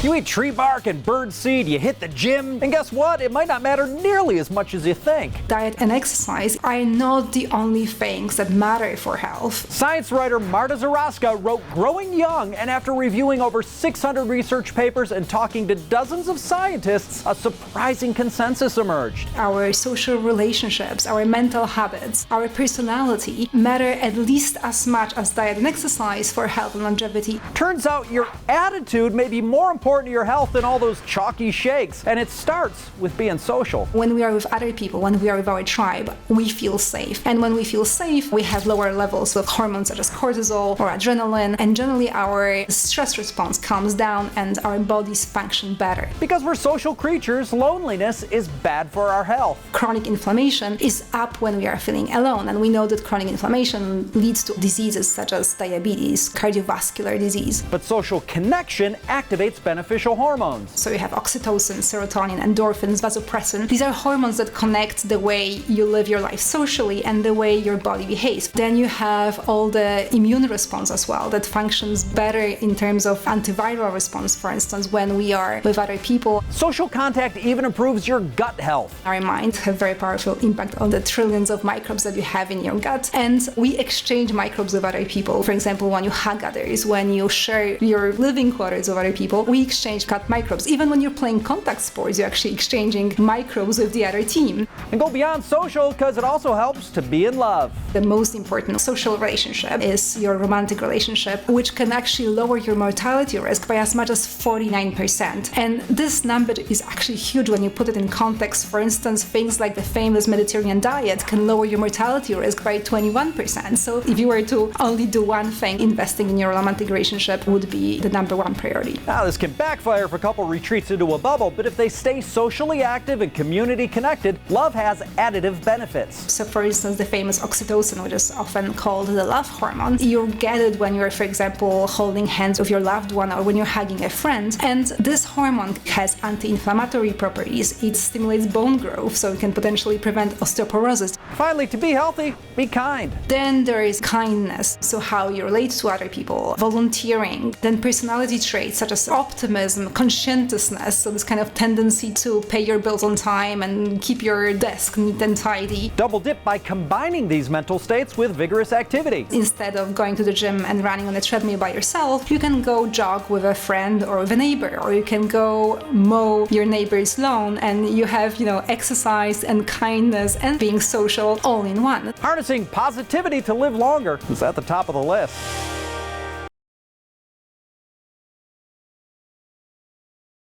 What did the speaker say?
You eat tree bark and bird seed, you hit the gym, and guess what? It might not matter nearly as much as you think. Diet and exercise are not the only things that matter for health. Science writer Marta Zaraska wrote Growing Young, and after reviewing over 600 research papers and talking to dozens of scientists, a surprising consensus emerged. Our social relationships, our mental habits, our personality matter at least as much as diet and exercise for health and longevity. Turns out your attitude may be more important to your health than all those chalky shakes, and it starts with being social. When we are with other people, when we are with our tribe, we feel safe. And when we feel safe, we have lower levels of hormones such as cortisol or adrenaline, and generally our stress response calms down and our bodies function better. Because we're social creatures, loneliness is bad for our health. Chronic inflammation is up when we are feeling alone, and we know that chronic inflammation leads to diseases such as diabetes, cardiovascular disease. But social connection activates beneficial hormones. So you have oxytocin, serotonin, endorphins, vasopressin. These are hormones that connect the way you live your life socially and the way your body behaves. Then you have all the immune response as well that functions better in terms of antiviral response, for instance, when we are with other people. Social contact even improves your gut health. Our minds have very powerful impact on the trillions of microbes that you have in your gut, and we exchange microbes with other people. For example, when you hug others, when you share your living quarters with other people, we exchange gut microbes. Even when you're playing contact sports, you're actually exchanging microbes with the other team. And go beyond social because it also helps to be in love. The most important social relationship is your romantic relationship, which can actually lower your mortality risk by as much as 49%. And this number is actually huge when you put it in context. For instance, things like the famous Mediterranean diet can lower your mortality risk by 21%. So if you were to only do one thing, investing in your romantic relationship would be the number one priority. Now, this can backfire if a couple retreats into a bubble, but if they stay socially active and community connected, love has additive benefits. So for instance, the famous oxytocin, which is often called the love hormone, you get it when you're, for example, holding hands with your loved one or when you're hugging a friend. And this hormone has anti-inflammatory properties. It stimulates bone growth, so it can potentially prevent osteoporosis. Finally, to be healthy, be kind. Then there is kindness, so how you relate to other people, volunteering, then personality traits such as optimism, conscientiousness, so this kind of tendency to pay your bills on time and keep your desk neat and tidy. Double dip by combining these mental states with vigorous activity. Instead of going to the gym and running on a treadmill by yourself, you can go jog with a friend or with a neighbor, or you can go mow your neighbor's lawn, and you have, exercise and kindness and being social all in one. Harnessing positivity to live longer is at the top of the list.